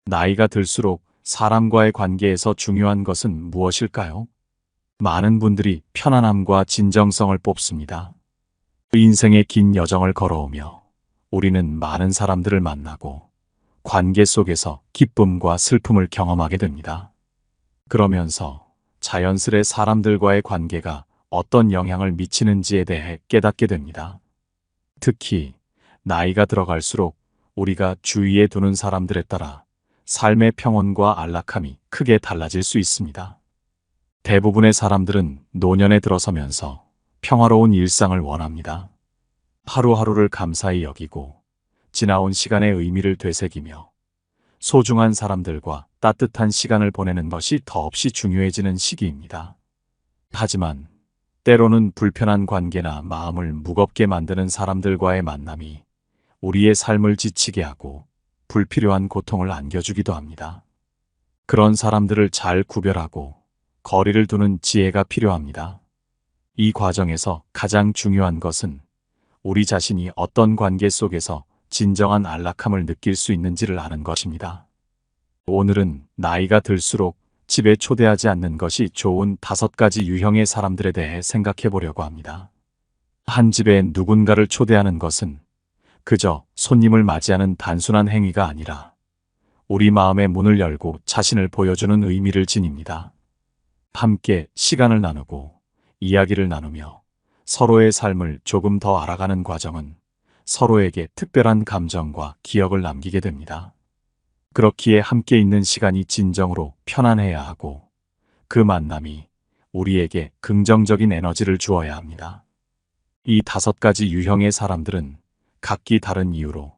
나이가 들수록 사람과의 관계에서 중요한 것은 무엇일까요? 많은 분들이 편안함과 진정성을 뽑습니다. 인생의 긴 여정을 걸어오며 우리는 많은 사람들을 만나고 관계 속에서 기쁨과 슬픔을 경험하게 됩니다. 그러면서 자연스레 사람들과의 관계가 어떤 영향을 미치는지에 대해 깨닫게 됩니다. 특히 나이가 들어갈수록 우리가 주위에 두는 사람들에 따라 삶의 평온과 안락함이 크게 달라질 수 있습니다. 대부분의 사람들은 노년에 들어서면서 평화로운 일상을 원합니다. 하루하루를 감사히 여기고 지나온 시간의 의미를 되새기며 소중한 사람들과 따뜻한 시간을 보내는 것이 더없이 중요해지는 시기입니다. 하지만 때로는 불편한 관계나 마음을 무겁게 만드는 사람들과의 만남이 우리의 삶을 지치게 하고 불필요한 고통을 안겨주기도 합니다. 그런 사람들을 잘 구별하고 거리를 두는 지혜가 필요합니다. 이 과정에서 가장 중요한 것은 우리 자신이 어떤 관계 속에서 진정한 안락함을 느낄 수 있는지를 아는 것입니다. 오늘은 나이가 들수록 집에 초대하지 않는 것이 좋은 5가지 유형의 사람들에 대해 생각해 보려고 합니다. 한 집에 누군가를 초대하는 것은 그저 손님을 맞이하는 단순한 행위가 아니라 우리 마음의 문을 열고 자신을 보여주는 의미를 지닙니다. 함께 시간을 나누고 이야기를 나누며 서로의 삶을 조금 더 알아가는 과정은 서로에게 특별한 감정과 기억을 남기게 됩니다. 그렇기에 함께 있는 시간이 진정으로 편안해야 하고 그 만남이 우리에게 긍정적인 에너지를 주어야 합니다. 이 5가지 유형의 사람들은 각기 다른 이유로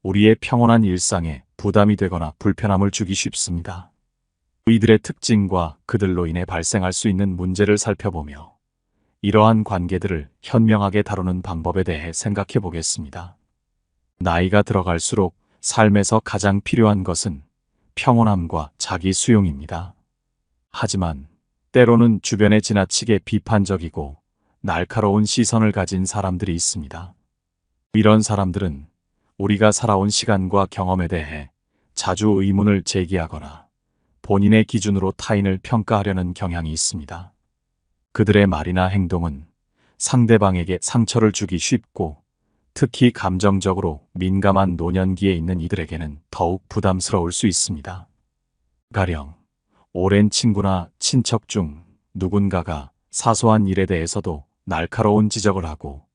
우리의 평온한 일상에 부담이 되거나 불편함을 주기 쉽습니다. 이들의 특징과 그들로 인해 발생할 수 있는 문제를 살펴보며 이러한 관계들을 현명하게 다루는 방법에 대해 생각해 보겠습니다. 나이가 들어갈수록 삶에서 가장 필요한 것은 평온함과 자기 수용입니다. 하지만 때로는 주변에 지나치게 비판적이고 날카로운 시선을 가진 사람들이 있습니다. 이런 사람들은 우리가 살아온 시간과 경험에 대해 자주 의문을 제기하거나 본인의 기준으로 타인을 평가하려는 경향이 있습니다. 그들의 말이나 행동은 상대방에게 상처를 주기 쉽고 특히 감정적으로 민감한 노년기에 있는 이들에게는 더욱 부담스러울 수 있습니다. 가령 오랜 친구나 친척 중 누군가가 사소한 일에 대해서도 날카로운 지적을 하고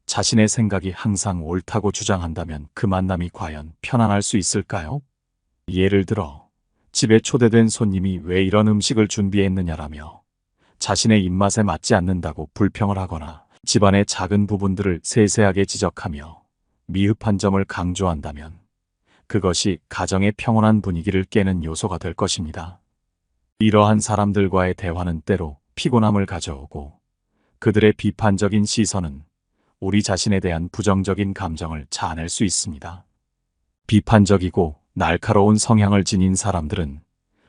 자신의 생각이 항상 옳다고 주장한다면 그 만남이 과연 편안할 수 있을까요? 예를 들어 집에 초대된 손님이 왜 이런 음식을 준비했느냐라며 자신의 입맛에 맞지 않는다고 불평을 하거나 집안의 작은 부분들을 세세하게 지적하며 미흡한 점을 강조한다면 그것이 가정의 평온한 분위기를 깨는 요소가 될 것입니다. 이러한 사람들과의 대화는 때로 피곤함을 가져오고 그들의 비판적인 시선은 우리 자신에 대한 부정적인 감정을 자아낼 수 있습니다. 비판적이고 날카로운 성향을 지닌 사람들은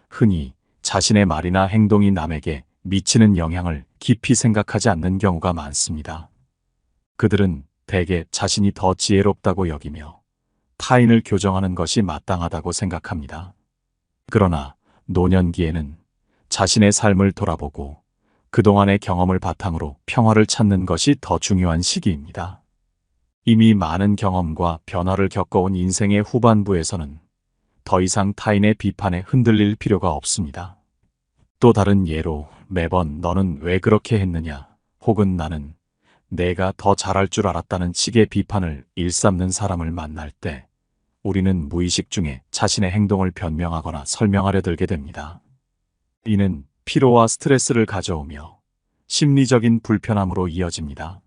흔히 자신의 말이나 행동이 남에게 미치는 영향을 깊이 생각하지 않는 경우가 많습니다. 그들은 대개 자신이 더 지혜롭다고 여기며 타인을 교정하는 것이 마땅하다고 생각합니다. 그러나 노년기에는 자신의 삶을 돌아보고 그동안의 경험을 바탕으로 평화를 찾는 것이 더 중요한 시기입니다. 이미 많은 경험과 변화를 겪어온 인생의 후반부에서는 더 이상 타인의 비판에 흔들릴 필요가 없습니다. 또 다른 예로 매번 너는 왜 그렇게 했느냐 혹은 나는 내가 더 잘할 줄 알았다는 식의 비판을 일삼는 사람을 만날 때 우리는 무의식 중에 자신의 행동을 변명하거나 설명하려 들게 됩니다. 이는 피로와 스트레스를 가져오며 심리적인 불편함으로 이어집니다.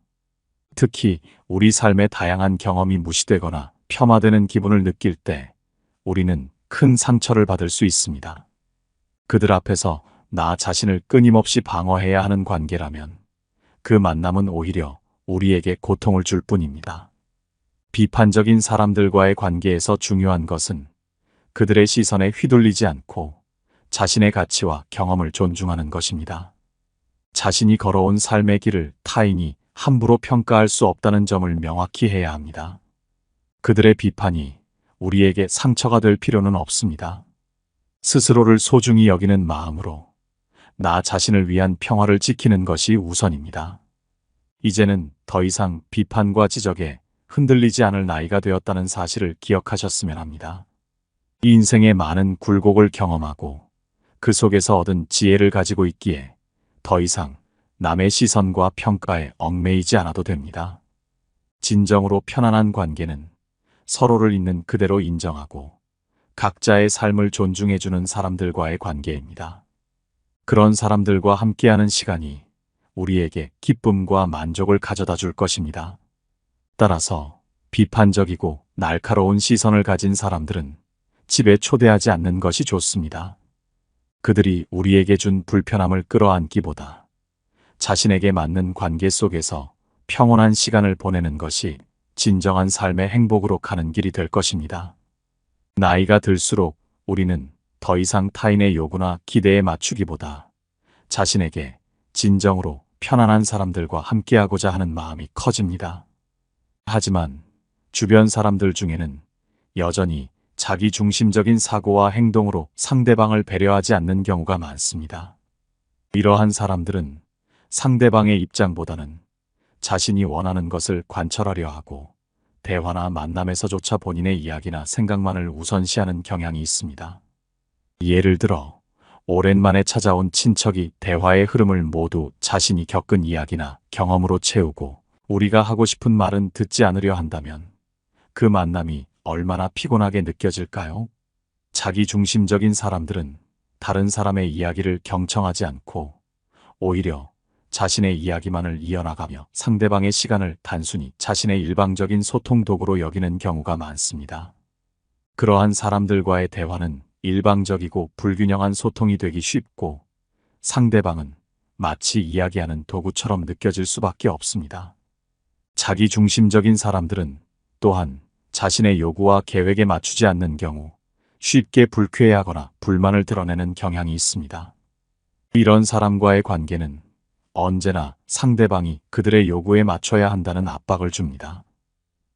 특히 우리 삶의 다양한 경험이 무시되거나 폄하되는 기분을 느낄 때 우리는 큰 상처를 받을 수 있습니다. 그들 앞에서 나 자신을 끊임없이 방어해야 하는 관계라면 그 만남은 오히려 우리에게 고통을 줄 뿐입니다. 비판적인 사람들과의 관계에서 중요한 것은 그들의 시선에 휘둘리지 않고 자신의 가치와 경험을 존중하는 것입니다. 자신이 걸어온 삶의 길을 타인이 함부로 평가할 수 없다는 점을 명확히 해야 합니다. 그들의 비판이 우리에게 상처가 될 필요는 없습니다. 스스로를 소중히 여기는 마음으로 나 자신을 위한 평화를 지키는 것이 우선입니다. 이제는 더 이상 비판과 지적에 흔들리지 않을 나이가 되었다는 사실을 기억하셨으면 합니다. 인생의 많은 굴곡을 경험하고 그 속에서 얻은 지혜를 가지고 있기에 더 이상 남의 시선과 평가에 얽매이지 않아도 됩니다. 진정으로 편안한 관계는 서로를 있는 그대로 인정하고 각자의 삶을 존중해주는 사람들과의 관계입니다. 그런 사람들과 함께하는 시간이 우리에게 기쁨과 만족을 가져다 줄 것입니다. 따라서 비판적이고 날카로운 시선을 가진 사람들은 집에 초대하지 않는 것이 좋습니다. 그들이 우리에게 준 불편함을 끌어안기보다 자신에게 맞는 관계 속에서 평온한 시간을 보내는 것이 진정한 삶의 행복으로 가는 길이 될 것입니다. 나이가 들수록 우리는 더 이상 타인의 요구나 기대에 맞추기보다 자신에게 진정으로 편안한 사람들과 함께하고자 하는 마음이 커집니다. 하지만 주변 사람들 중에는 여전히 자기 중심적인 사고와 행동으로 상대방을 배려하지 않는 경우가 많습니다. 이러한 사람들은 상대방의 입장보다는 자신이 원하는 것을 관철하려 하고 대화나 만남에서조차 본인의 이야기나 생각만을 우선시하는 경향이 있습니다. 예를 들어 오랜만에 찾아온 친척이 대화의 흐름을 모두 자신이 겪은 이야기나 경험으로 채우고 우리가 하고 싶은 말은 듣지 않으려 한다면 그 만남이 얼마나 피곤하게 느껴질까요? 자기 중심적인 사람들은 다른 사람의 이야기를 경청하지 않고 오히려 자신의 이야기만을 이어나가며 상대방의 시간을 단순히 자신의 일방적인 소통 도구로 여기는 경우가 많습니다. 그러한 사람들과의 대화는 일방적이고 불균형한 소통이 되기 쉽고 상대방은 마치 이야기하는 도구처럼 느껴질 수밖에 없습니다. 자기 중심적인 사람들은 또한 자신의 요구와 계획에 맞추지 않는 경우 쉽게 불쾌해하거나 불만을 드러내는 경향이 있습니다. 이런 사람과의 관계는 언제나 상대방이 그들의 요구에 맞춰야 한다는 압박을 줍니다.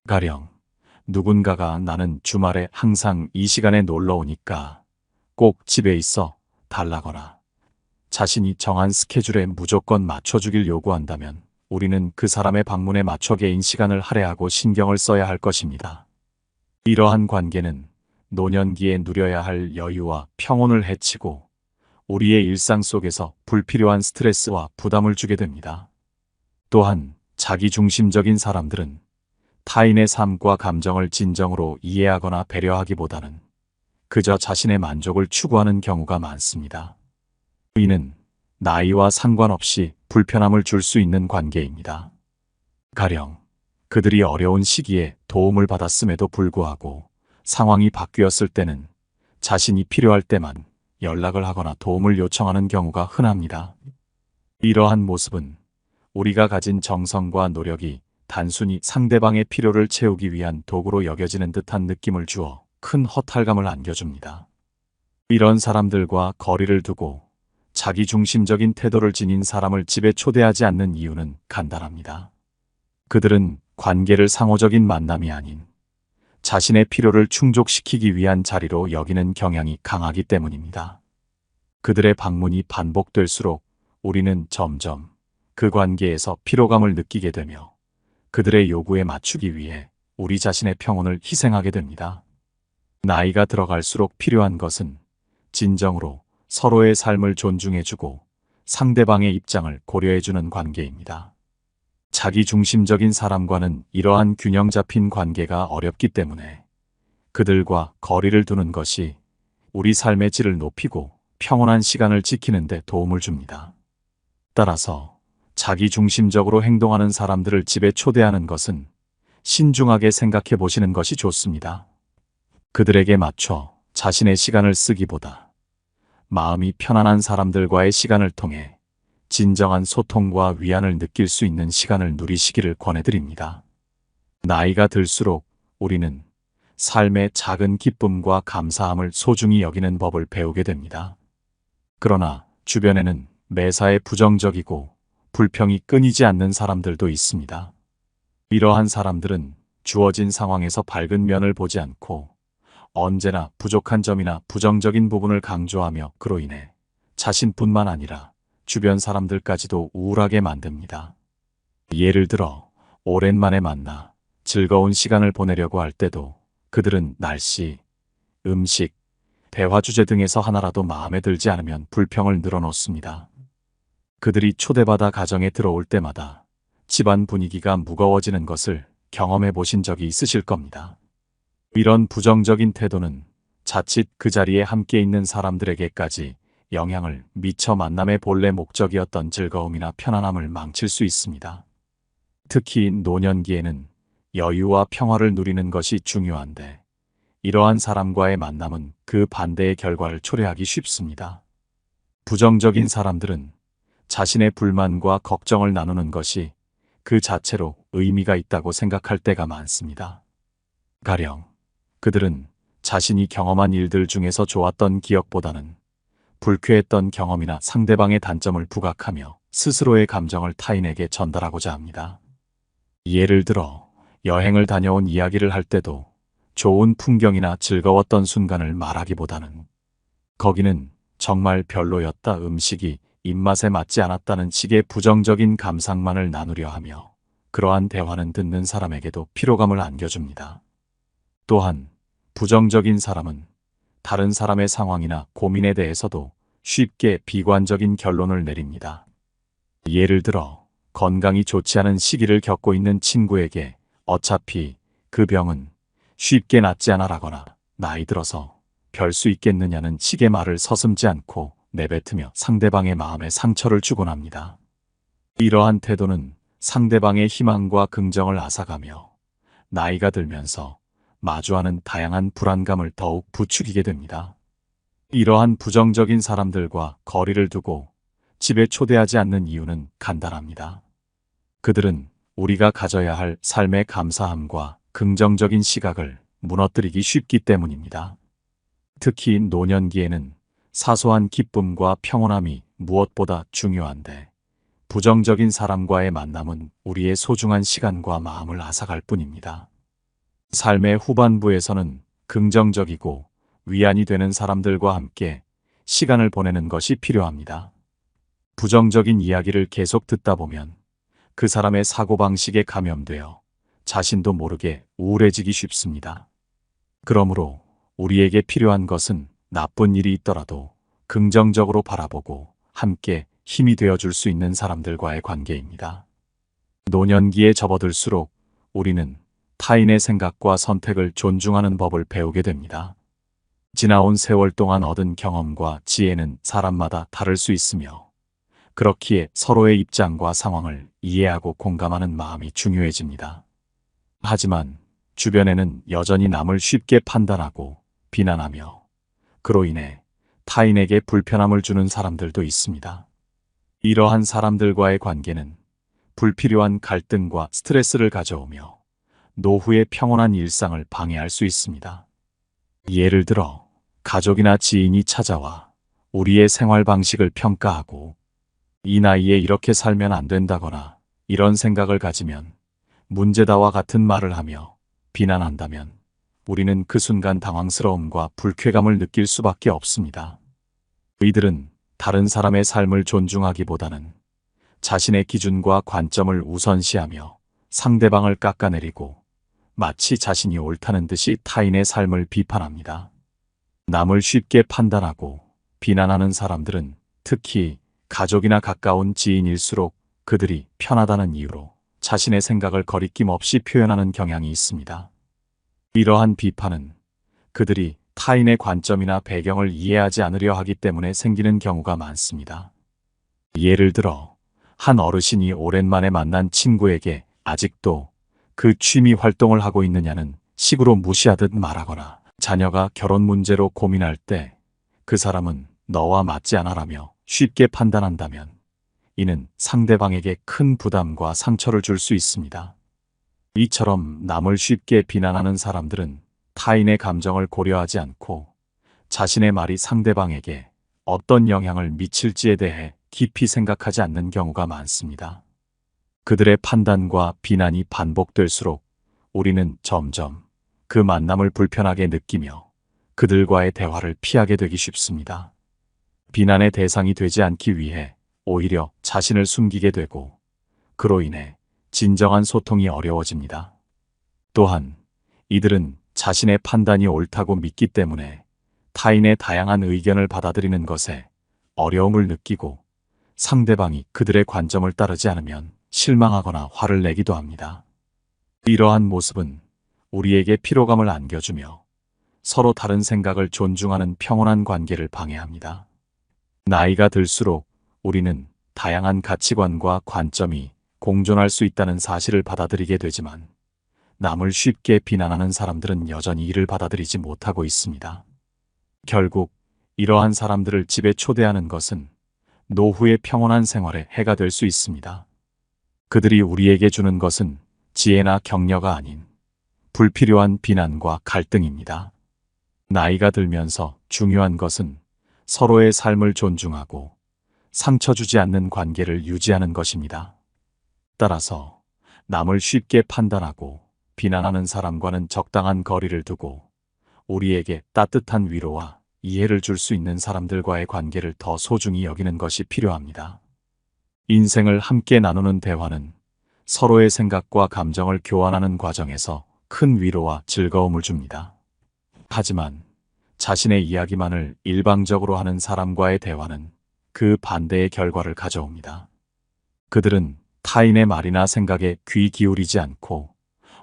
가령 누군가가 나는 주말에 항상 이 시간에 놀러 오니까 꼭 집에 있어 달라거나 자신이 정한 스케줄에 무조건 맞춰주길 요구한다면 우리는 그 사람의 방문에 맞춰 개인 시간을 할애하고 신경을 써야 할 것입니다. 이러한 관계는 노년기에 누려야 할 여유와 평온을 해치고 우리의 일상 속에서 불필요한 스트레스와 부담을 주게 됩니다. 또한 자기 중심적인 사람들은 타인의 삶과 감정을 진정으로 이해하거나 배려하기보다는 그저 자신의 만족을 추구하는 경우가 많습니다. 이는 나이와 상관없이 불편함을 줄 수 있는 관계입니다. 가령 그들이 어려운 시기에 도움을 받았음에도 불구하고 상황이 바뀌었을 때는 자신이 필요할 때만 연락을 하거나 도움을 요청하는 경우가 흔합니다. 이러한 모습은 우리가 가진 정성과 노력이 단순히 상대방의 필요를 채우기 위한 도구로 여겨지는 듯한 느낌을 주어 큰 허탈감을 안겨줍니다. 이런 사람들과 거리를 두고 자기 중심적인 태도를 지닌 사람을 집에 초대하지 않는 이유는 간단합니다. 그들은 관계를 상호적인 만남이 아닌 자신의 필요를 충족시키기 위한 자리로 여기는 경향이 강하기 때문입니다. 그들의 방문이 반복될수록 우리는 점점 그 관계에서 피로감을 느끼게 되며 그들의 요구에 맞추기 위해 우리 자신의 평온을 희생하게 됩니다. 나이가 들어갈수록 필요한 것은 진정으로 서로의 삶을 존중해주고 상대방의 입장을 고려해주는 관계입니다. 자기 중심적인 사람과는 이러한 균형 잡힌 관계가 어렵기 때문에 그들과 거리를 두는 것이 우리 삶의 질을 높이고 평온한 시간을 지키는 데 도움을 줍니다. 따라서 자기 중심적으로 행동하는 사람들을 집에 초대하는 것은 신중하게 생각해 보시는 것이 좋습니다. 그들에게 맞춰 자신의 시간을 쓰기보다 마음이 편안한 사람들과의 시간을 통해 진정한 소통과 위안을 느낄 수 있는 시간을 누리시기를 권해드립니다. 나이가 들수록 우리는 삶의 작은 기쁨과 감사함을 소중히 여기는 법을 배우게 됩니다. 그러나 주변에는 매사에 부정적이고 불평이 끊이지 않는 사람들도 있습니다. 이러한 사람들은 주어진 상황에서 밝은 면을 보지 않고 언제나 부족한 점이나 부정적인 부분을 강조하며 그로 인해 자신뿐만 아니라 주변 사람들까지도 우울하게 만듭니다. 예를 들어 오랜만에 만나 즐거운 시간을 보내려고 할 때도 그들은 날씨, 음식, 대화 주제 등에서 하나라도 마음에 들지 않으면 불평을 늘어놓습니다. 그들이 초대받아 가정에 들어올 때마다 집안 분위기가 무거워지는 것을 경험해 보신 적이 있으실 겁니다. 이런 부정적인 태도는 자칫 그 자리에 함께 있는 사람들에게까지 영향을 미쳐 만남의 본래 목적이었던 즐거움이나 편안함을 망칠 수 있습니다. 특히 노년기에는 여유와 평화를 누리는 것이 중요한데 이러한 사람과의 만남은 그 반대의 결과를 초래하기 쉽습니다. 부정적인 사람들은 자신의 불만과 걱정을 나누는 것이 그 자체로 의미가 있다고 생각할 때가 많습니다. 가령 그들은 자신이 경험한 일들 중에서 좋았던 기억보다는 불쾌했던 경험이나 상대방의 단점을 부각하며 스스로의 감정을 타인에게 전달하고자 합니다. 예를 들어 여행을 다녀온 이야기를 할 때도 좋은 풍경이나 즐거웠던 순간을 말하기보다는 거기는 정말 별로였다, 음식이 입맛에 맞지 않았다는 식의 부정적인 감상만을 나누려 하며 그러한 대화는 듣는 사람에게도 피로감을 안겨줍니다. 또한 부정적인 사람은 다른 사람의 상황이나 고민에 대해서도 쉽게 비관적인 결론을 내립니다. 예를 들어 건강이 좋지 않은 시기를 겪고 있는 친구에게 어차피 그 병은 쉽게 낫지 않아라거나 나이 들어서 별 수 있겠느냐는 식의 말을 서슴지 않고 내뱉으며 상대방의 마음에 상처를 주곤 합니다. 이러한 태도는 상대방의 희망과 긍정을 앗아가며 나이가 들면서 마주하는 다양한 불안감을 더욱 부추기게 됩니다. 이러한 부정적인 사람들과 거리를 두고 집에 초대하지 않는 이유는 간단합니다. 그들은 우리가 가져야 할 삶의 감사함과 긍정적인 시각을 무너뜨리기 쉽기 때문입니다. 특히 노년기에는 사소한 기쁨과 평온함이 무엇보다 중요한데 부정적인 사람과의 만남은 우리의 소중한 시간과 마음을 앗아갈 뿐입니다. 삶의 후반부에서는 긍정적이고 위안이 되는 사람들과 함께 시간을 보내는 것이 필요합니다. 부정적인 이야기를 계속 듣다 보면 그 사람의 사고방식에 감염되어 자신도 모르게 우울해지기 쉽습니다. 그러므로 우리에게 필요한 것은 나쁜 일이 있더라도 긍정적으로 바라보고 함께 힘이 되어줄 수 있는 사람들과의 관계입니다. 노년기에 접어들수록 우리는 타인의 생각과 선택을 존중하는 법을 배우게 됩니다. 지나온 세월 동안 얻은 경험과 지혜는 사람마다 다를 수 있으며 그렇기에 서로의 입장과 상황을 이해하고 공감하는 마음이 중요해집니다. 하지만 주변에는 여전히 남을 쉽게 판단하고 비난하며 그로 인해 타인에게 불편함을 주는 사람들도 있습니다. 이러한 사람들과의 관계는 불필요한 갈등과 스트레스를 가져오며 노후의 평온한 일상을 방해할 수 있습니다. 예를 들어 가족이나 지인이 찾아와 우리의 생활 방식을 평가하고 이 나이에 이렇게 살면 안 된다거나 이런 생각을 가지면 문제다와 같은 말을 하며 비난한다면 우리는 그 순간 당황스러움과 불쾌감을 느낄 수밖에 없습니다. 이들은 다른 사람의 삶을 존중하기보다는 자신의 기준과 관점을 우선시하며 상대방을 깎아내리고 마치 자신이 옳다는 듯이 타인의 삶을 비판합니다. 남을 쉽게 판단하고 비난하는 사람들은 특히 가족이나 가까운 지인일수록 그들이 편하다는 이유로 자신의 생각을 거리낌 없이 표현하는 경향이 있습니다. 이러한 비판은 그들이 타인의 관점이나 배경을 이해하지 않으려 하기 때문에 생기는 경우가 많습니다. 예를 들어 한 어르신이 오랜만에 만난 친구에게 아직도 그 취미 활동을 하고 있느냐는 식으로 무시하듯 말하거나 자녀가 결혼 문제로 고민할 때 그 사람은 너와 맞지 않아라며 쉽게 판단한다면 이는 상대방에게 큰 부담과 상처를 줄 수 있습니다. 이처럼 남을 쉽게 비난하는 사람들은 타인의 감정을 고려하지 않고 자신의 말이 상대방에게 어떤 영향을 미칠지에 대해 깊이 생각하지 않는 경우가 많습니다. 그들의 판단과 비난이 반복될수록 우리는 점점 그 만남을 불편하게 느끼며 그들과의 대화를 피하게 되기 쉽습니다. 비난의 대상이 되지 않기 위해 오히려 자신을 숨기게 되고 그로 인해 진정한 소통이 어려워집니다. 또한 이들은 자신의 판단이 옳다고 믿기 때문에 타인의 다양한 의견을 받아들이는 것에 어려움을 느끼고 상대방이 그들의 관점을 따르지 않으면 실망하거나 화를 내기도 합니다. 이러한 모습은 우리에게 피로감을 안겨주며 서로 다른 생각을 존중하는 평온한 관계를 방해합니다. 나이가 들수록 우리는 다양한 가치관과 관점이 공존할 수 있다는 사실을 받아들이게 되지만 남을 쉽게 비난하는 사람들은 여전히 이를 받아들이지 못하고 있습니다. 결국 이러한 사람들을 집에 초대하는 것은 노후의 평온한 생활에 해가 될 수 있습니다. 그들이 우리에게 주는 것은 지혜나 격려가 아닌 불필요한 비난과 갈등입니다. 나이가 들면서 중요한 것은 서로의 삶을 존중하고 상처 주지 않는 관계를 유지하는 것입니다. 따라서 남을 쉽게 판단하고 비난하는 사람과는 적당한 거리를 두고 우리에게 따뜻한 위로와 이해를 줄 수 있는 사람들과의 관계를 더 소중히 여기는 것이 필요합니다. 인생을 함께 나누는 대화는 서로의 생각과 감정을 교환하는 과정에서 큰 위로와 즐거움을 줍니다. 하지만 자신의 이야기만을 일방적으로 하는 사람과의 대화는 그 반대의 결과를 가져옵니다. 그들은 타인의 말이나 생각에 귀 기울이지 않고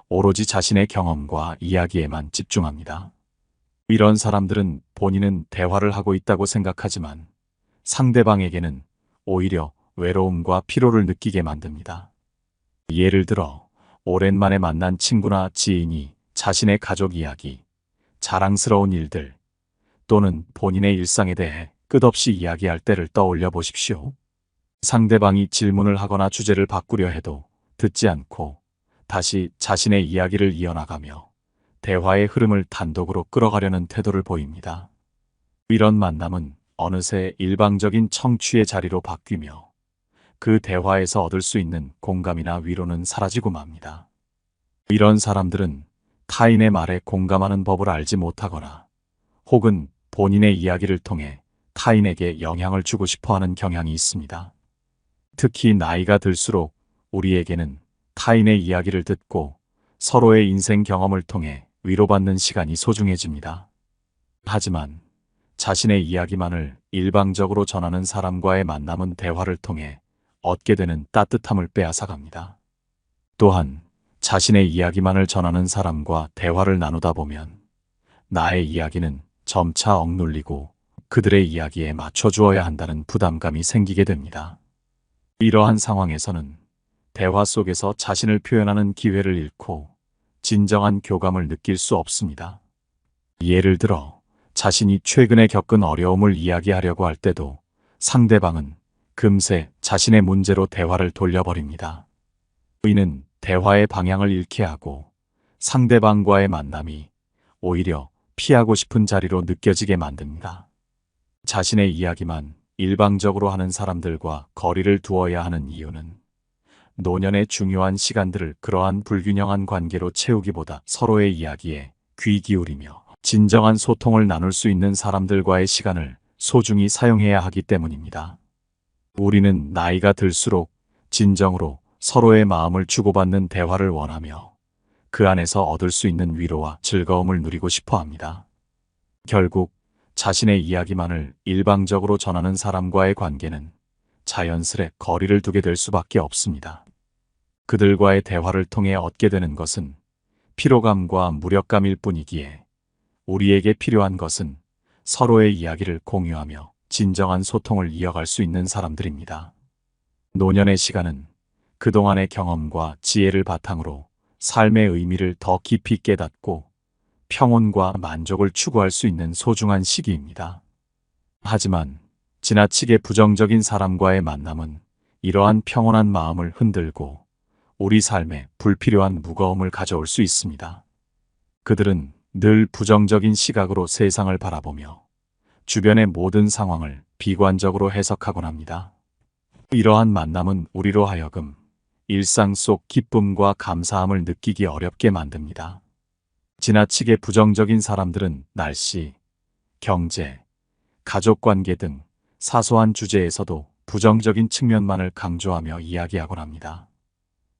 오로지 자신의 경험과 이야기에만 집중합니다. 이런 사람들은 본인은 대화를 하고 있다고 생각하지만 상대방에게는 오히려 외로움과 피로를 느끼게 만듭니다. 예를 들어 오랜만에 만난 친구나 지인이 자신의 가족 이야기, 자랑스러운 일들 또는 본인의 일상에 대해 끝없이 이야기할 때를 떠올려 보십시오. 상대방이 질문을 하거나 주제를 바꾸려 해도 듣지 않고 다시 자신의 이야기를 이어나가며 대화의 흐름을 단독으로 끌어가려는 태도를 보입니다. 이런 만남은 어느새 일방적인 청취의 자리로 바뀌며 그 대화에서 얻을 수 있는 공감이나 위로는 사라지고 맙니다. 이런 사람들은 타인의 말에 공감하는 법을 알지 못하거나 혹은 본인의 이야기를 통해 타인에게 영향을 주고 싶어하는 경향이 있습니다. 특히 나이가 들수록 우리에게는 타인의 이야기를 듣고 서로의 인생 경험을 통해 위로받는 시간이 소중해집니다. 하지만 자신의 이야기만을 일방적으로 전하는 사람과의 만남은 대화를 통해 얻게 되는 따뜻함을 빼앗아갑니다. 또한 자신의 이야기만을 전하는 사람과 대화를 나누다 보면 나의 이야기는 점차 억눌리고 그들의 이야기에 맞춰주어야 한다는 부담감이 생기게 됩니다. 이러한 상황에서는 대화 속에서 자신을 표현하는 기회를 잃고 진정한 교감을 느낄 수 없습니다. 예를 들어 자신이 최근에 겪은 어려움을 이야기하려고 할 때도 상대방은 금세 자신의 문제로 대화를 돌려버립니다. 이는 대화의 방향을 잃게 하고 상대방과의 만남이 오히려 피하고 싶은 자리로 느껴지게 만듭니다. 자신의 이야기만 일방적으로 하는 사람들과 거리를 두어야 하는 이유는 노년의 중요한 시간들을 그러한 불균형한 관계로 채우기보다 서로의 이야기에 귀 기울이며 진정한 소통을 나눌 수 있는 사람들과의 시간을 소중히 사용해야 하기 때문입니다. 우리는 나이가 들수록 진정으로 서로의 마음을 주고받는 대화를 원하며 그 안에서 얻을 수 있는 위로와 즐거움을 누리고 싶어 합니다. 결국 자신의 이야기만을 일방적으로 전하는 사람과의 관계는 자연스레 거리를 두게 될 수밖에 없습니다. 그들과의 대화를 통해 얻게 되는 것은 피로감과 무력감일 뿐이기에 우리에게 필요한 것은 서로의 이야기를 공유하며 진정한 소통을 이어갈 수 있는 사람들입니다. 노년의 시간은 그동안의 경험과 지혜를 바탕으로 삶의 의미를 더 깊이 깨닫고 평온과 만족을 추구할 수 있는 소중한 시기입니다. 하지만 지나치게 부정적인 사람과의 만남은 이러한 평온한 마음을 흔들고 우리 삶에 불필요한 무거움을 가져올 수 있습니다. 그들은 늘 부정적인 시각으로 세상을 바라보며 주변의 모든 상황을 비관적으로 해석하곤 합니다. 이러한 만남은 우리로 하여금 일상 속 기쁨과 감사함을 느끼기 어렵게 만듭니다. 지나치게 부정적인 사람들은 날씨, 경제, 가족관계 등 사소한 주제에서도 부정적인 측면만을 강조하며 이야기하곤 합니다.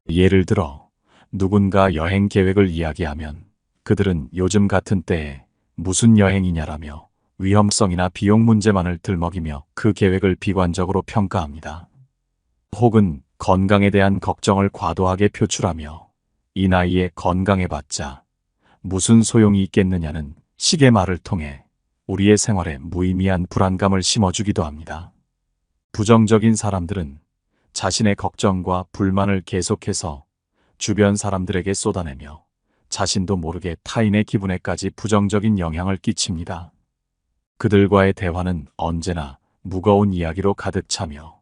예를 들어 누군가 여행 계획을 이야기하면 그들은 요즘 같은 때에 무슨 여행이냐라며 위험성이나 비용 문제만을 들먹이며 그 계획을 비관적으로 평가합니다. 혹은 건강에 대한 걱정을 과도하게 표출하며 이 나이에 건강해봤자 무슨 소용이 있겠느냐는 식의 말을 통해 우리의 생활에 무의미한 불안감을 심어주기도 합니다. 부정적인 사람들은 자신의 걱정과 불만을 계속해서 주변 사람들에게 쏟아내며 자신도 모르게 타인의 기분에까지 부정적인 영향을 끼칩니다. 그들과의 대화는 언제나 무거운 이야기로 가득 차며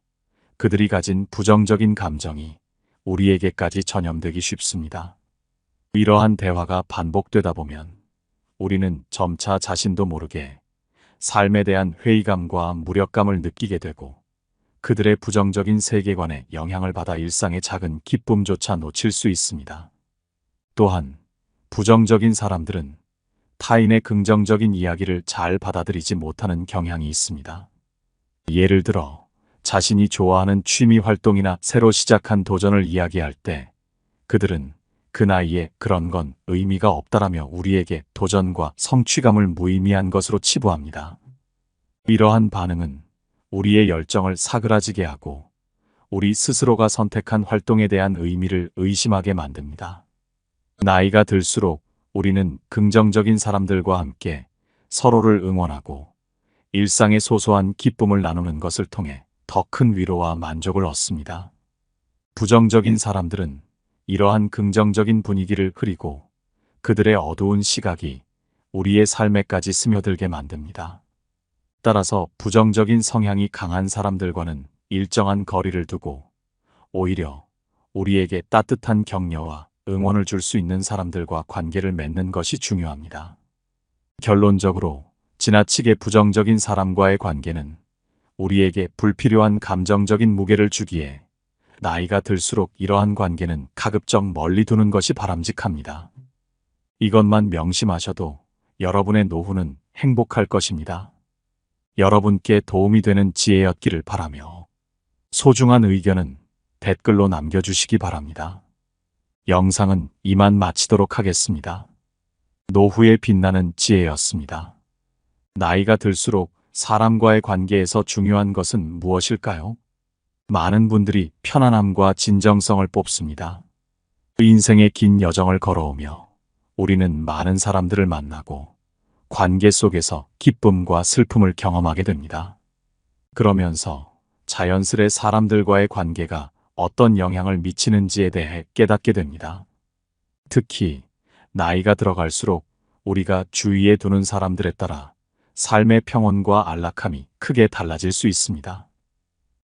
그들이 가진 부정적인 감정이 우리에게까지 전염되기 쉽습니다. 이러한 대화가 반복되다 보면 우리는 점차 자신도 모르게 삶에 대한 회의감과 무력감을 느끼게 되고 그들의 부정적인 세계관에 영향을 받아 일상의 작은 기쁨조차 놓칠 수 있습니다. 또한 부정적인 사람들은 타인의 긍정적인 이야기를 잘 받아들이지 못하는 경향이 있습니다. 예를 들어 자신이 좋아하는 취미 활동이나 새로 시작한 도전을 이야기할 때 그들은 그 나이에 그런 건 의미가 없다라며 우리에게 도전과 성취감을 무의미한 것으로 치부합니다. 이러한 반응은 우리의 열정을 사그라지게 하고 우리 스스로가 선택한 활동에 대한 의미를 의심하게 만듭니다. 나이가 들수록 우리는 긍정적인 사람들과 함께 서로를 응원하고 일상의 소소한 기쁨을 나누는 것을 통해 더 큰 위로와 만족을 얻습니다. 부정적인 사람들은 이러한 긍정적인 분위기를 흐리고 그들의 어두운 시각이 우리의 삶에까지 스며들게 만듭니다. 따라서 부정적인 성향이 강한 사람들과는 일정한 거리를 두고 오히려 우리에게 따뜻한 격려와 응원을 줄 수 있는 사람들과 관계를 맺는 것이 중요합니다. 결론적으로 지나치게 부정적인 사람과의 관계는 우리에게 불필요한 감정적인 무게를 주기에 나이가 들수록 이러한 관계는 가급적 멀리 두는 것이 바람직합니다. 이것만 명심하셔도 여러분의 노후는 행복할 것입니다. 여러분께 도움이 되는 지혜였기를 바라며 소중한 의견은 댓글로 남겨주시기 바랍니다. 영상은 이만 마치도록 하겠습니다. 노후에 빛나는 지혜였습니다. 나이가 들수록 사람과의 관계에서 중요한 것은 무엇일까요? 많은 분들이 편안함과 진정성을 뽑습니다. 인생의 긴 여정을 걸어오며 우리는 많은 사람들을 만나고 관계 속에서 기쁨과 슬픔을 경험하게 됩니다. 그러면서 자연스레 사람들과의 관계가 어떤 영향을 미치는지에 대해 깨닫게 됩니다. 특히 나이가 들어갈수록 우리가 주위에 두는 사람들에 따라 삶의 평온과 안락함이 크게 달라질 수 있습니다.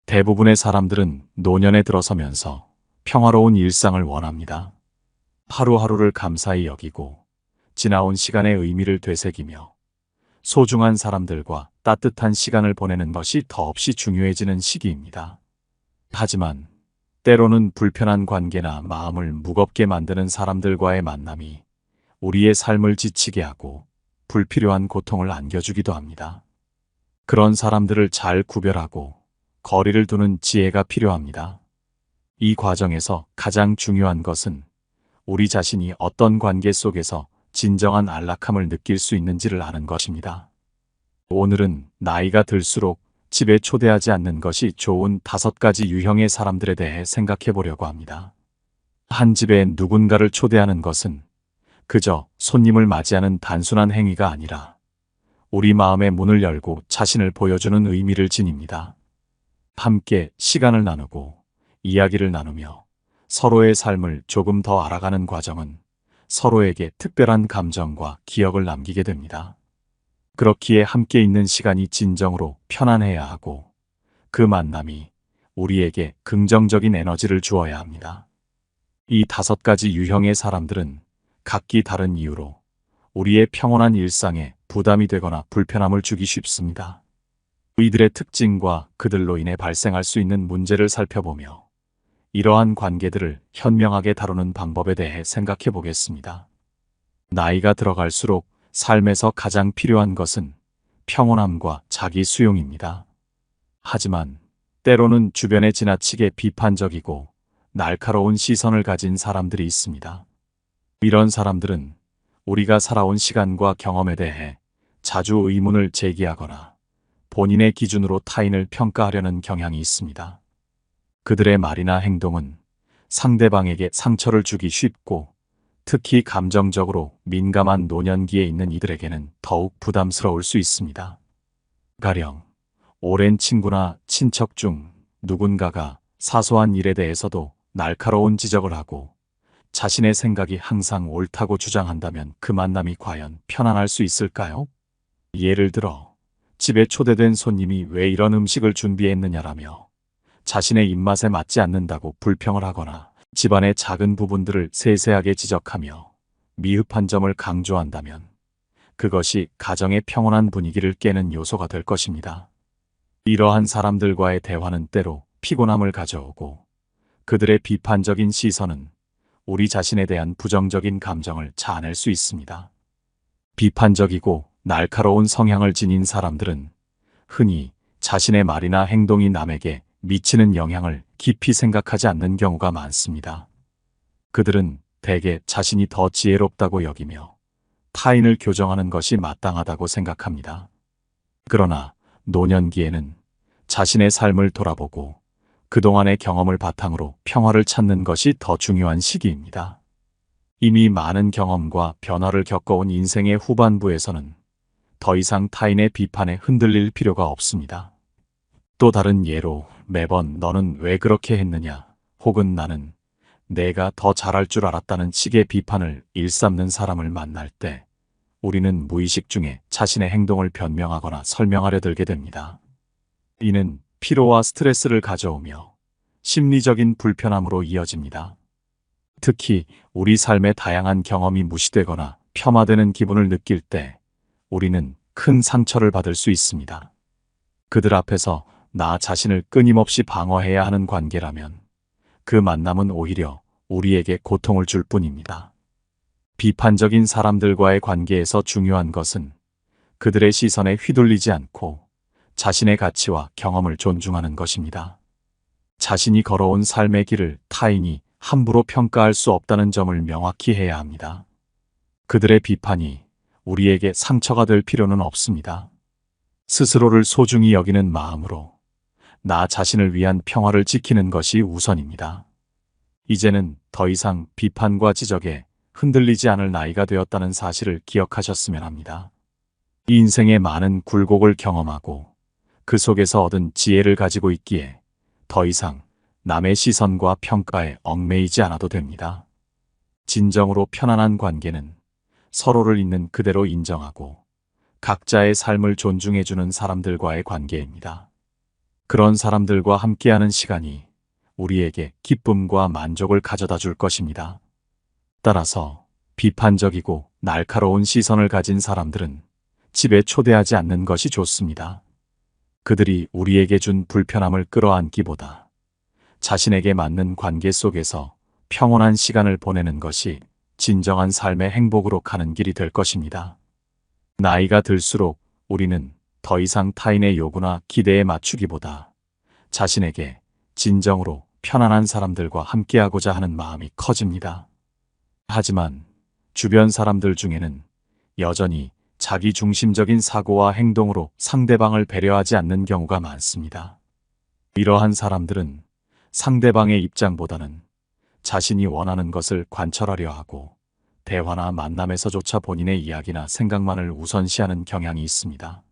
대부분의 사람들은 노년에 들어서면서 평화로운 일상을 원합니다. 하루하루를 감사히 여기고 지나온 시간의 의미를 되새기며 소중한 사람들과 따뜻한 시간을 보내는 것이 더없이 중요해지는 시기입니다. 하지만 때로는 불편한 관계나 마음을 무겁게 만드는 사람들과의 만남이 우리의 삶을 지치게 하고 불필요한 고통을 안겨주기도 합니다. 그런 사람들을 잘 구별하고 거리를 두는 지혜가 필요합니다. 이 과정에서 가장 중요한 것은 우리 자신이 어떤 관계 속에서 진정한 안락함을 느낄 수 있는지를 아는 것입니다. 오늘은 나이가 들수록 집에 초대하지 않는 것이 좋은 5가지 유형의 사람들에 대해 생각해 보려고 합니다. 한 집에 누군가를 초대하는 것은 그저 손님을 맞이하는 단순한 행위가 아니라 우리 마음의 문을 열고 자신을 보여주는 의미를 지닙니다. 함께 시간을 나누고 이야기를 나누며 서로의 삶을 조금 더 알아가는 과정은 서로에게 특별한 감정과 기억을 남기게 됩니다. 그렇기에 함께 있는 시간이 진정으로 편안해야 하고 그 만남이 우리에게 긍정적인 에너지를 주어야 합니다. 이 5가지 유형의 사람들은 각기 다른 이유로 우리의 평온한 일상에 부담이 되거나 불편함을 주기 쉽습니다. 이들의 특징과 그들로 인해 발생할 수 있는 문제를 살펴보며 이러한 관계들을 현명하게 다루는 방법에 대해 생각해 보겠습니다. 나이가 들어갈수록 삶에서 가장 필요한 것은 평온함과 자기 수용입니다. 하지만 때로는 주변에 지나치게 비판적이고 날카로운 시선을 가진 사람들이 있습니다. 이런 사람들은 우리가 살아온 시간과 경험에 대해 자주 의문을 제기하거나 본인의 기준으로 타인을 평가하려는 경향이 있습니다. 그들의 말이나 행동은 상대방에게 상처를 주기 쉽고 특히 감정적으로 민감한 노년기에 있는 이들에게는 더욱 부담스러울 수 있습니다. 가령 오랜 친구나 친척 중 누군가가 사소한 일에 대해서도 날카로운 지적을 하고 자신의 생각이 항상 옳다고 주장한다면 그 만남이 과연 편안할 수 있을까요? 예를 들어 집에 초대된 손님이 왜 이런 음식을 준비했느냐라며 자신의 입맛에 맞지 않는다고 불평을 하거나 집안의 작은 부분들을 세세하게 지적하며 미흡한 점을 강조한다면 그것이 가정의 평온한 분위기를 깨는 요소가 될 것입니다. 이러한 사람들과의 대화는 때로 피곤함을 가져오고 그들의 비판적인 시선은 우리 자신에 대한 부정적인 감정을 자아낼 수 있습니다. 비판적이고 날카로운 성향을 지닌 사람들은 흔히 자신의 말이나 행동이 남에게 미치는 영향을 깊이 생각하지 않는 경우가 많습니다. 그들은 대개 자신이 더 지혜롭다고 여기며 타인을 교정하는 것이 마땅하다고 생각합니다. 그러나 노년기에는 자신의 삶을 돌아보고 그동안의 경험을 바탕으로 평화를 찾는 것이 더 중요한 시기입니다. 이미 많은 경험과 변화를 겪어온 인생의 후반부에서는 더 이상 타인의 비판에 흔들릴 필요가 없습니다. 또 다른 예로 매번 너는 왜 그렇게 했느냐 혹은 나는 내가 더 잘할 줄 알았다는 식의 비판을 일삼는 사람을 만날 때 우리는 무의식 중에 자신의 행동을 변명하거나 설명하려 들게 됩니다. 이는 피로와 스트레스를 가져오며 심리적인 불편함으로 이어집니다. 특히 우리 삶의 다양한 경험이 무시되거나 폄하되는 기분을 느낄 때 우리는 큰 상처를 받을 수 있습니다. 그들 앞에서 나 자신을 끊임없이 방어해야 하는 관계라면 그 만남은 오히려 우리에게 고통을 줄 뿐입니다. 비판적인 사람들과의 관계에서 중요한 것은 그들의 시선에 휘둘리지 않고 자신의 가치와 경험을 존중하는 것입니다. 자신이 걸어온 삶의 길을 타인이 함부로 평가할 수 없다는 점을 명확히 해야 합니다. 그들의 비판이 우리에게 상처가 될 필요는 없습니다. 스스로를 소중히 여기는 마음으로 나 자신을 위한 평화를 지키는 것이 우선입니다. 이제는 더 이상 비판과 지적에 흔들리지 않을 나이가 되었다는 사실을 기억하셨으면 합니다. 인생의 많은 굴곡을 경험하고 그 속에서 얻은 지혜를 가지고 있기에 더 이상 남의 시선과 평가에 얽매이지 않아도 됩니다. 진정으로 편안한 관계는 서로를 있는 그대로 인정하고 각자의 삶을 존중해주는 사람들과의 관계입니다. 그런 사람들과 함께하는 시간이 우리에게 기쁨과 만족을 가져다 줄 것입니다. 따라서 비판적이고 날카로운 시선을 가진 사람들은 집에 초대하지 않는 것이 좋습니다. 그들이 우리에게 준 불편함을 끌어안기보다 자신에게 맞는 관계 속에서 평온한 시간을 보내는 것이 진정한 삶의 행복으로 가는 길이 될 것입니다. 나이가 들수록 우리는 더 이상 타인의 요구나 기대에 맞추기보다 자신에게 진정으로 편안한 사람들과 함께하고자 하는 마음이 커집니다. 하지만 주변 사람들 중에는 여전히 자기 중심적인 사고와 행동으로 상대방을 배려하지 않는 경우가 많습니다. 이러한 사람들은 상대방의 입장보다는 자신이 원하는 것을 관철하려 하고 대화나 만남에서조차 본인의 이야기나 생각만을 우선시하는 경향이 있습니다.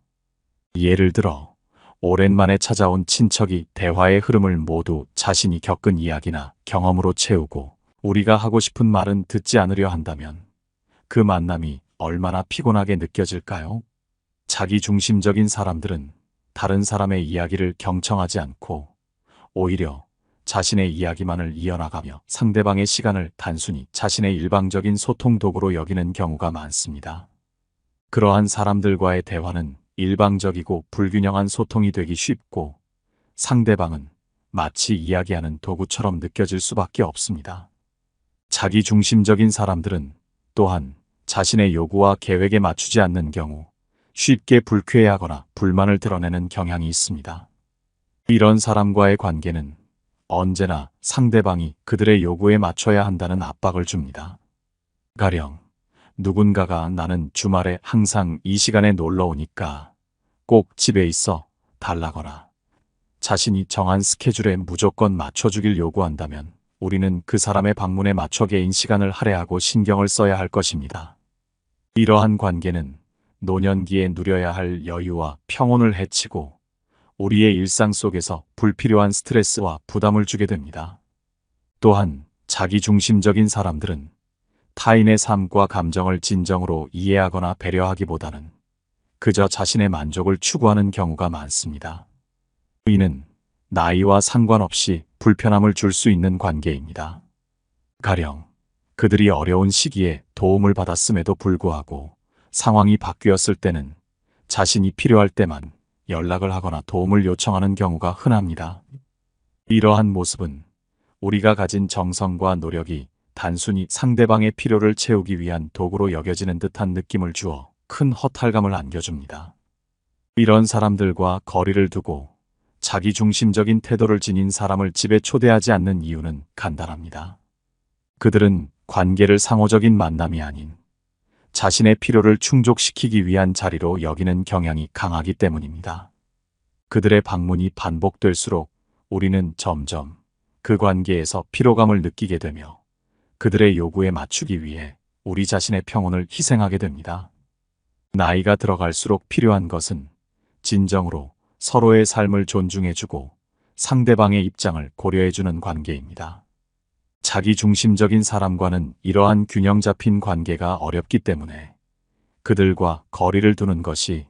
예를 들어 오랜만에 찾아온 친척이 대화의 흐름을 모두 자신이 겪은 이야기나 경험으로 채우고 우리가 하고 싶은 말은 듣지 않으려 한다면 그 만남이 얼마나 피곤하게 느껴질까요? 자기 중심적인 사람들은 다른 사람의 이야기를 경청하지 않고 오히려 자신의 이야기만을 이어나가며 상대방의 시간을 단순히 자신의 일방적인 소통 도구로 여기는 경우가 많습니다. 그러한 사람들과의 대화는 일방적이고 불균형한 소통이 되기 쉽고 상대방은 마치 이야기하는 도구처럼 느껴질 수밖에 없습니다. 자기 중심적인 사람들은 또한 자신의 요구와 계획에 맞추지 않는 경우 쉽게 불쾌해하거나 불만을 드러내는 경향이 있습니다. 이런 사람과의 관계는 언제나 상대방이 그들의 요구에 맞춰야 한다는 압박을 줍니다. 가령 누군가가 나는 주말에 항상 이 시간에 놀러 오니까 꼭 집에 있어 달라거나 자신이 정한 스케줄에 무조건 맞춰주길 요구한다면 우리는 그 사람의 방문에 맞춰 개인 시간을 할애하고 신경을 써야 할 것입니다. 이러한 관계는 노년기에 누려야 할 여유와 평온을 해치고 우리의 일상 속에서 불필요한 스트레스와 부담을 주게 됩니다. 또한 자기중심적인 사람들은 타인의 삶과 감정을 진정으로 이해하거나 배려하기보다는 그저 자신의 만족을 추구하는 경우가 많습니다. 이는 나이와 상관없이 불편함을 줄 수 있는 관계입니다. 가령 그들이 어려운 시기에 도움을 받았음에도 불구하고 상황이 바뀌었을 때는 자신이 필요할 때만 연락을 하거나 도움을 요청하는 경우가 흔합니다. 이러한 모습은 우리가 가진 정성과 노력이 단순히 상대방의 필요를 채우기 위한 도구로 여겨지는 듯한 느낌을 주어 큰 허탈감을 안겨줍니다. 이런 사람들과 거리를 두고 자기중심적인 태도를 지닌 사람을 집에 초대하지 않는 이유는 간단합니다. 그들은 관계를 상호적인 만남이 아닌 자신의 필요를 충족시키기 위한 자리로 여기는 경향이 강하기 때문입니다. 그들의 방문이 반복될수록 우리는 점점 그 관계에서 피로감을 느끼게 되며 그들의 요구에 맞추기 위해 우리 자신의 평온을 희생하게 됩니다. 나이가 들어갈수록 필요한 것은 진정으로 서로의 삶을 존중해주고 상대방의 입장을 고려해주는 관계입니다. 자기중심적인 사람과는 이러한 균형 잡힌 관계가 어렵기 때문에 그들과 거리를 두는 것이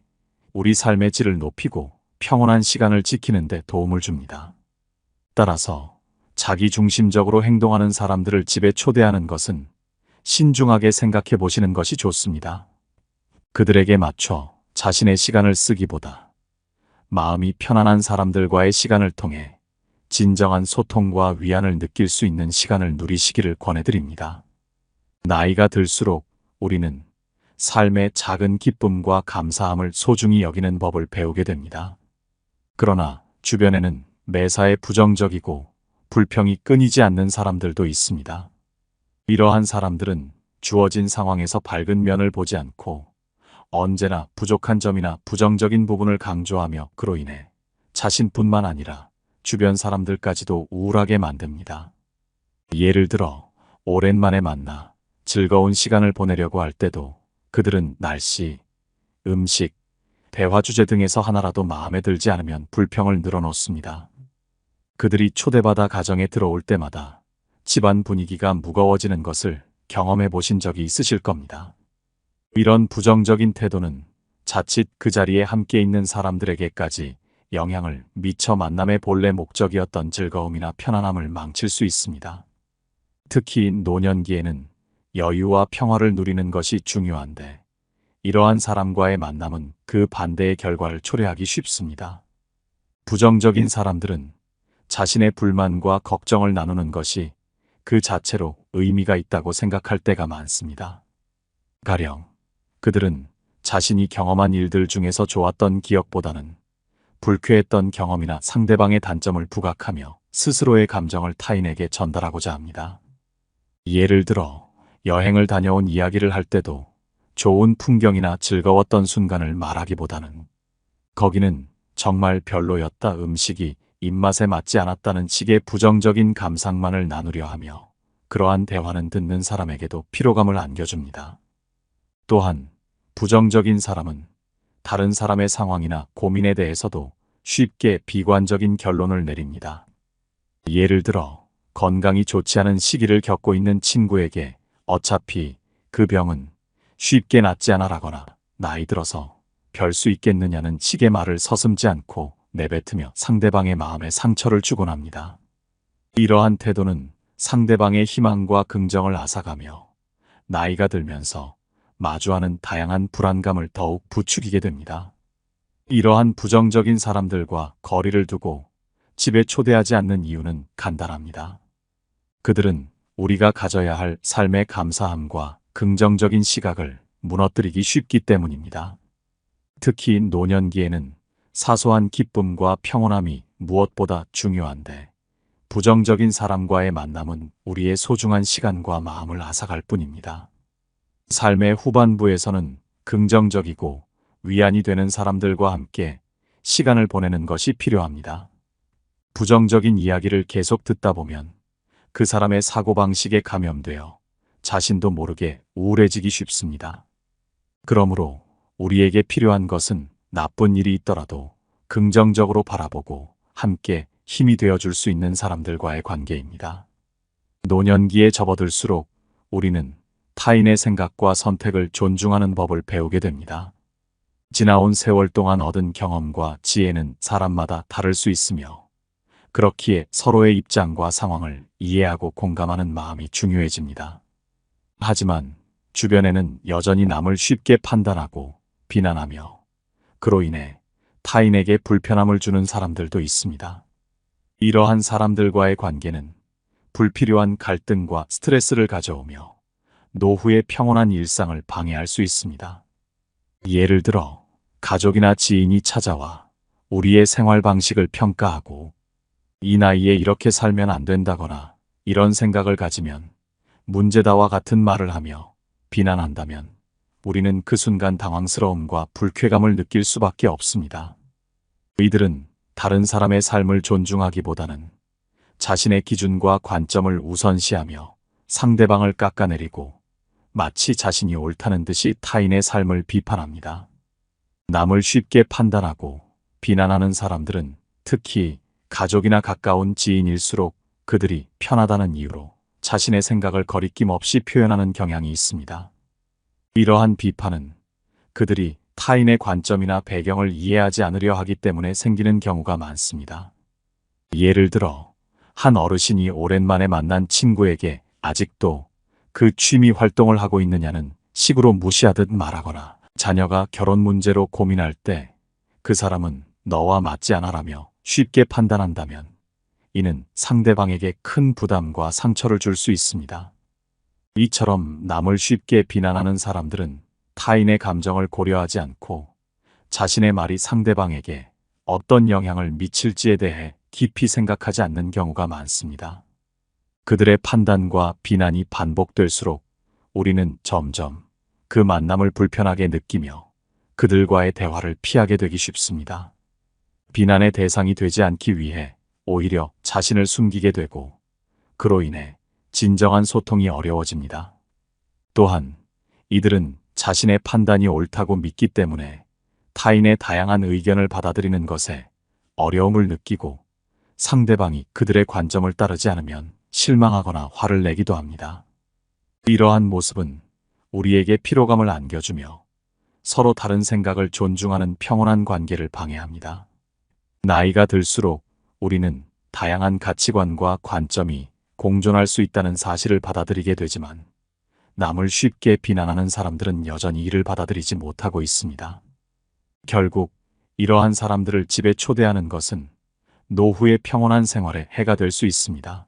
우리 삶의 질을 높이고 평온한 시간을 지키는 데 도움을 줍니다. 따라서 자기중심적으로 행동하는 사람들을 집에 초대하는 것은 신중하게 생각해 보시는 것이 좋습니다. 그들에게 맞춰 자신의 시간을 쓰기보다 마음이 편안한 사람들과의 시간을 통해 진정한 소통과 위안을 느낄 수 있는 시간을 누리시기를 권해드립니다. 나이가 들수록 우리는 삶의 작은 기쁨과 감사함을 소중히 여기는 법을 배우게 됩니다. 그러나 주변에는 매사에 부정적이고 불평이 끊이지 않는 사람들도 있습니다. 이러한 사람들은 주어진 상황에서 밝은 면을 보지 않고 언제나 부족한 점이나 부정적인 부분을 강조하며 그로 인해 자신뿐만 아니라 주변 사람들까지도 우울하게 만듭니다. 예를 들어 오랜만에 만나 즐거운 시간을 보내려고 할 때도 그들은 날씨, 음식, 대화 주제 등에서 하나라도 마음에 들지 않으면 불평을 늘어놓습니다. 그들이 초대받아 가정에 들어올 때마다 집안 분위기가 무거워지는 것을 경험해 보신 적이 있으실 겁니다. 이런 부정적인 태도는 자칫 그 자리에 함께 있는 사람들에게까지 영향을 미쳐 만남의 본래 목적이었던 즐거움이나 편안함을 망칠 수 있습니다. 특히 노년기에는 여유와 평화를 누리는 것이 중요한데 이러한 사람과의 만남은 그 반대의 결과를 초래하기 쉽습니다. 부정적인 사람들은 자신의 불만과 걱정을 나누는 것이 그 자체로 의미가 있다고 생각할 때가 많습니다. 가령 그들은 자신이 경험한 일들 중에서 좋았던 기억보다는 불쾌했던 경험이나 상대방의 단점을 부각하며 스스로의 감정을 타인에게 전달하고자 합니다. 예를 들어 여행을 다녀온 이야기를 할 때도 좋은 풍경이나 즐거웠던 순간을 말하기보다는 거기는 정말 별로였다, 음식이 입맛에 맞지 않았다는 식의 부정적인 감상만을 나누려 하며 그러한 대화는 듣는 사람에게도 피로감을 안겨줍니다. 또한 부정적인 사람은 다른 사람의 상황이나 고민에 대해서도 쉽게 비관적인 결론을 내립니다. 예를 들어 건강이 좋지 않은 시기를 겪고 있는 친구에게 어차피 그 병은 쉽게 낫지 않아라거나 나이 들어서 별 수 있겠느냐는 식의 말을 서슴지 않고 내뱉으며 상대방의 마음에 상처를 주곤 합니다. 이러한 태도는 상대방의 희망과 긍정을 앗아가며 나이가 들면서 마주하는 다양한 불안감을 더욱 부추기게 됩니다. 이러한 부정적인 사람들과 거리를 두고 집에 초대하지 않는 이유는 간단합니다. 그들은 우리가 가져야 할 삶의 감사함과 긍정적인 시각을 무너뜨리기 쉽기 때문입니다. 특히 노년기에는 사소한 기쁨과 평온함이 무엇보다 중요한데, 부정적인 사람과의 만남은 우리의 소중한 시간과 마음을 앗아갈 뿐입니다. 삶의 후반부에서는 긍정적이고 위안이 되는 사람들과 함께 시간을 보내는 것이 필요합니다. 부정적인 이야기를 계속 듣다 보면 그 사람의 사고방식에 감염되어 자신도 모르게 우울해지기 쉽습니다. 그러므로 우리에게 필요한 것은 나쁜 일이 있더라도 긍정적으로 바라보고 함께 힘이 되어줄 수 있는 사람들과의 관계입니다. 노년기에 접어들수록 우리는 타인의 생각과 선택을 존중하는 법을 배우게 됩니다. 지나온 세월 동안 얻은 경험과 지혜는 사람마다 다를 수 있으며, 그렇기에 서로의 입장과 상황을 이해하고 공감하는 마음이 중요해집니다. 하지만 주변에는 여전히 남을 쉽게 판단하고 비난하며 그로 인해 타인에게 불편함을 주는 사람들도 있습니다. 이러한 사람들과의 관계는 불필요한 갈등과 스트레스를 가져오며 노후의 평온한 일상을 방해할 수 있습니다. 예를 들어 가족이나 지인이 찾아와 우리의 생활 방식을 평가하고 이 나이에 이렇게 살면 안 된다거나 이런 생각을 가지면 문제다와 같은 말을 하며 비난한다면 우리는 그 순간 당황스러움과 불쾌감을 느낄 수밖에 없습니다. 이들은 다른 사람의 삶을 존중하기보다는 자신의 기준과 관점을 우선시하며 상대방을 깎아내리고 마치 자신이 옳다는 듯이 타인의 삶을 비판합니다. 남을 쉽게 판단하고 비난하는 사람들은 특히 가족이나 가까운 지인일수록 그들이 편하다는 이유로 자신의 생각을 거리낌 없이 표현하는 경향이 있습니다. 이러한 비판은 그들이 타인의 관점이나 배경을 이해하지 않으려 하기 때문에 생기는 경우가 많습니다. 예를 들어 한 어르신이 오랜만에 만난 친구에게 아직도 그 취미 활동을 하고 있느냐는 식으로 무시하듯 말하거나, 자녀가 결혼 문제로 고민할 때 그 사람은 너와 맞지 않아라며 쉽게 판단한다면 이는 상대방에게 큰 부담과 상처를 줄 수 있습니다. 이처럼 남을 쉽게 비난하는 사람들은 타인의 감정을 고려하지 않고 자신의 말이 상대방에게 어떤 영향을 미칠지에 대해 깊이 생각하지 않는 경우가 많습니다. 그들의 판단과 비난이 반복될수록 우리는 점점 그 만남을 불편하게 느끼며 그들과의 대화를 피하게 되기 쉽습니다. 비난의 대상이 되지 않기 위해 오히려 자신을 숨기게 되고 그로 인해 진정한 소통이 어려워집니다. 또한 이들은 자신의 판단이 옳다고 믿기 때문에 타인의 다양한 의견을 받아들이는 것에 어려움을 느끼고 상대방이 그들의 관점을 따르지 않으면 실망하거나 화를 내기도 합니다. 이러한 모습은 우리에게 피로감을 안겨주며 서로 다른 생각을 존중하는 평온한 관계를 방해합니다. 나이가 들수록 우리는 다양한 가치관과 관점이 공존할 수 있다는 사실을 받아들이게 되지만 남을 쉽게 비난하는 사람들은 여전히 이를 받아들이지 못하고 있습니다. 결국 이러한 사람들을 집에 초대하는 것은 노후의 평온한 생활에 해가 될 수 있습니다.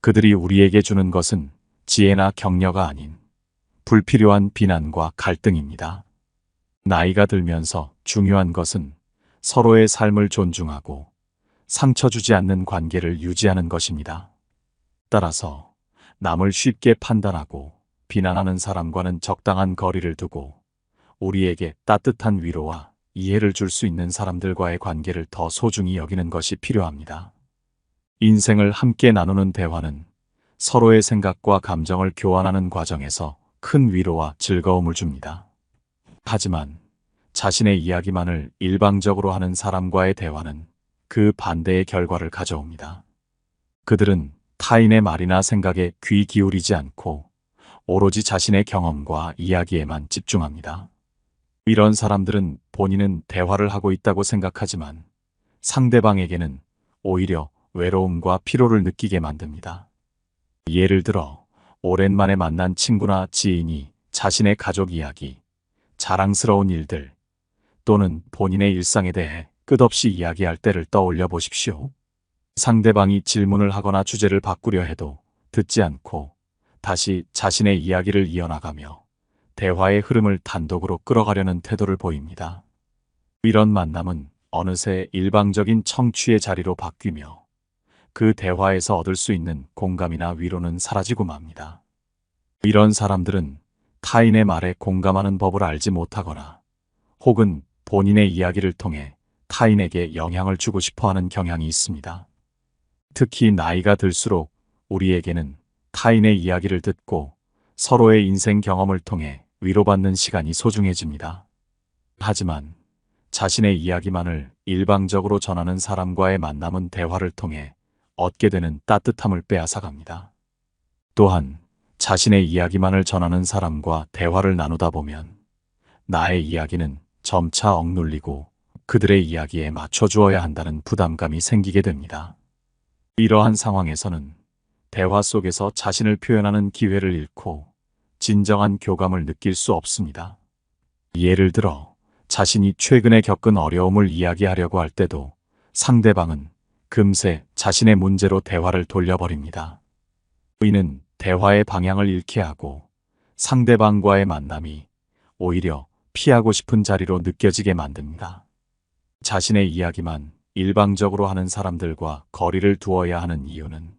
그들이 우리에게 주는 것은 지혜나 격려가 아닌 불필요한 비난과 갈등입니다. 나이가 들면서 중요한 것은 서로의 삶을 존중하고 상처 주지 않는 관계를 유지하는 것입니다. 따라서 남을 쉽게 판단하고 비난하는 사람과는 적당한 거리를 두고 우리에게 따뜻한 위로와 이해를 줄 수 있는 사람들과의 관계를 더 소중히 여기는 것이 필요합니다. 인생을 함께 나누는 대화는 서로의 생각과 감정을 교환하는 과정에서 큰 위로와 즐거움을 줍니다. 하지만 자신의 이야기만을 일방적으로 하는 사람과의 대화는 그 반대의 결과를 가져옵니다. 그들은 타인의 말이나 생각에 귀 기울이지 않고 오로지 자신의 경험과 이야기에만 집중합니다. 이런 사람들은 본인은 대화를 하고 있다고 생각하지만 상대방에게는 오히려 외로움과 피로를 느끼게 만듭니다. 예를 들어 오랜만에 만난 친구나 지인이 자신의 가족 이야기, 자랑스러운 일들 또는 본인의 일상에 대해 끝없이 이야기할 때를 떠올려 보십시오. 상대방이 질문을 하거나 주제를 바꾸려 해도 듣지 않고 다시 자신의 이야기를 이어나가며 대화의 흐름을 단독으로 끌어가려는 태도를 보입니다. 이런 만남은 어느새 일방적인 청취의 자리로 바뀌며 그 대화에서 얻을 수 있는 공감이나 위로는 사라지고 맙니다. 이런 사람들은 타인의 말에 공감하는 법을 알지 못하거나 혹은 본인의 이야기를 통해 타인에게 영향을 주고 싶어 하는 경향이 있습니다. 특히 나이가 들수록 우리에게는 타인의 이야기를 듣고 서로의 인생 경험을 통해 위로받는 시간이 소중해집니다. 하지만 자신의 이야기만을 일방적으로 전하는 사람과의 만남은 대화를 통해 얻게 되는 따뜻함을 빼앗아갑니다. 또한 자신의 이야기만을 전하는 사람과 대화를 나누다 보면 나의 이야기는 점차 억눌리고 그들의 이야기에 맞춰주어야 한다는 부담감이 생기게 됩니다. 이러한 상황에서는 대화 속에서 자신을 표현하는 기회를 잃고 진정한 교감을 느낄 수 없습니다. 예를 들어 자신이 최근에 겪은 어려움을 이야기하려고 할 때도 상대방은 금세 자신의 문제로 대화를 돌려버립니다. 이는 대화의 방향을 잃게 하고 상대방과의 만남이 오히려 피하고 싶은 자리로 느껴지게 만듭니다. 자신의 이야기만 일방적으로 하는 사람들과 거리를 두어야 하는 이유는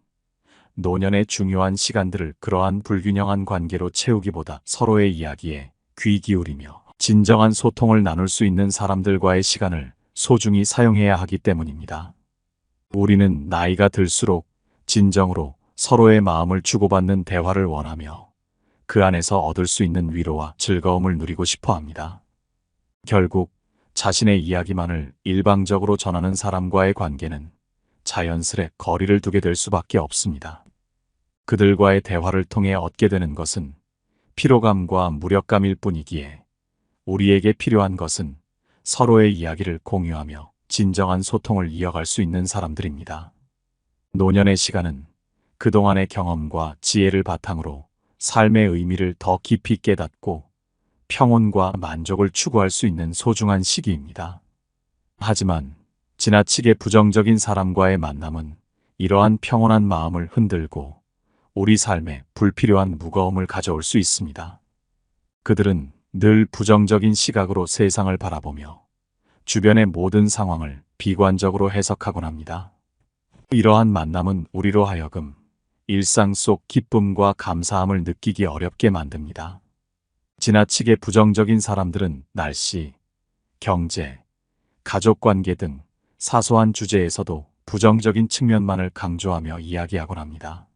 노년의 중요한 시간들을 그러한 불균형한 관계로 채우기보다 서로의 이야기에 귀 기울이며 진정한 소통을 나눌 수 있는 사람들과의 시간을 소중히 사용해야 하기 때문입니다. 우리는 나이가 들수록 진정으로 서로의 마음을 주고받는 대화를 원하며 그 안에서 얻을 수 있는 위로와 즐거움을 누리고 싶어 합니다. 결국 자신의 이야기만을 일방적으로 전하는 사람과의 관계는 자연스레 거리를 두게 될 수밖에 없습니다. 그들과의 대화를 통해 얻게 되는 것은 피로감과 무력감일 뿐이기에 우리에게 필요한 것은 서로의 이야기를 공유하며 진정한 소통을 이어갈 수 있는 사람들입니다. 노년의 시간은 그동안의 경험과 지혜를 바탕으로 삶의 의미를 더 깊이 깨닫고 평온과 만족을 추구할 수 있는 소중한 시기입니다. 하지만 지나치게 부정적인 사람과의 만남은 이러한 평온한 마음을 흔들고 우리 삶에 불필요한 무거움을 가져올 수 있습니다. 그들은 늘 부정적인 시각으로 세상을 바라보며 주변의 모든 상황을 비관적으로 해석하곤 합니다. 이러한 만남은 우리로 하여금 일상 속 기쁨과 감사함을 느끼기 어렵게 만듭니다. 지나치게 부정적인 사람들은 날씨, 경제, 가족관계 등 사소한 주제에서도 부정적인 측면만을 강조하며 이야기하곤 합니다.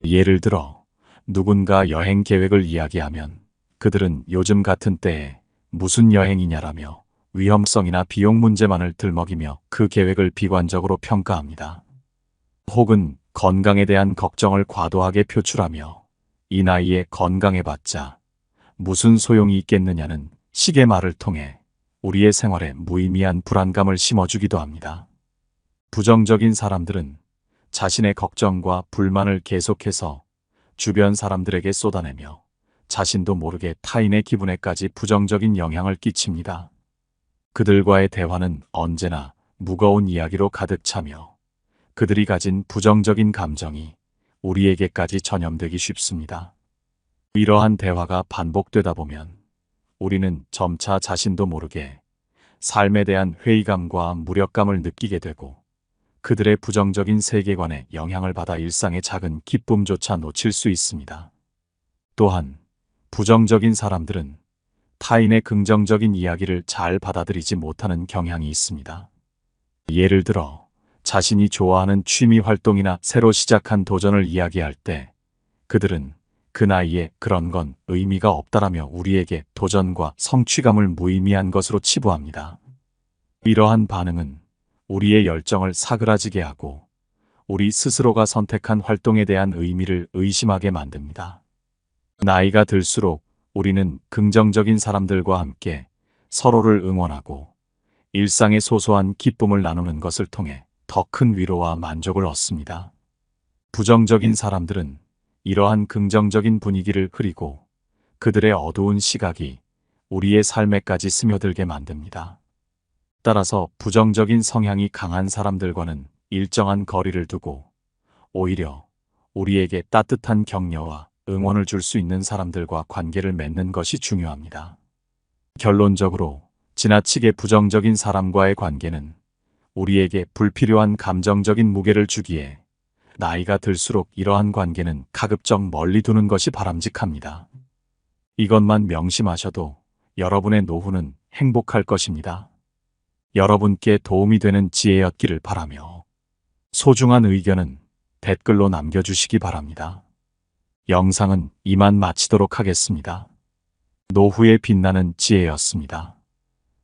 예를 들어 누군가 여행 계획을 이야기하면 그들은 요즘 같은 때에 무슨 여행이냐라며 위험성이나 비용 문제만을 들먹이며 그 계획을 비관적으로 평가합니다. 혹은 건강에 대한 걱정을 과도하게 표출하며 이 나이에 건강해봤자 무슨 소용이 있겠느냐는 식의 말을 통해 우리의 생활에 무의미한 불안감을 심어주기도 합니다. 부정적인 사람들은 자신의 걱정과 불만을 계속해서 주변 사람들에게 쏟아내며 자신도 모르게 타인의 기분에까지 부정적인 영향을 끼칩니다. 그들과의 대화는 언제나 무거운 이야기로 가득 차며 그들이 가진 부정적인 감정이 우리에게까지 전염되기 쉽습니다. 이러한 대화가 반복되다 보면 우리는 점차 자신도 모르게 삶에 대한 회의감과 무력감을 느끼게 되고 그들의 부정적인 세계관에 영향을 받아 일상의 작은 기쁨조차 놓칠 수 있습니다. 또한 부정적인 사람들은 타인의 긍정적인 이야기를 잘 받아들이지 못하는 경향이 있습니다. 예를 들어 자신이 좋아하는 취미 활동이나 새로 시작한 도전을 이야기할 때 그들은 그 나이에 그런 건 의미가 없다라며 우리에게 도전과 성취감을 무의미한 것으로 치부합니다. 이러한 반응은 우리의 열정을 사그라지게 하고 우리 스스로가 선택한 활동에 대한 의미를 의심하게 만듭니다. 나이가 들수록 우리는 긍정적인 사람들과 함께 서로를 응원하고 일상의 소소한 기쁨을 나누는 것을 통해 더 큰 위로와 만족을 얻습니다. 부정적인 사람들은 이러한 긍정적인 분위기를 흐리고 그들의 어두운 시각이 우리의 삶에까지 스며들게 만듭니다. 따라서 부정적인 성향이 강한 사람들과는 일정한 거리를 두고 오히려 우리에게 따뜻한 격려와 응원을 줄 수 있는 사람들과 관계를 맺는 것이 중요합니다. 결론적으로 지나치게 부정적인 사람과의 관계는 우리에게 불필요한 감정적인 무게를 주기에 나이가 들수록 이러한 관계는 가급적 멀리 두는 것이 바람직합니다. 이것만 명심하셔도 여러분의 노후는 행복할 것입니다. 여러분께 도움이 되는 지혜였기를 바라며 소중한 의견은 댓글로 남겨주시기 바랍니다. 영상은 이만 마치도록 하겠습니다. 노후에 빛나는 지혜였습니다.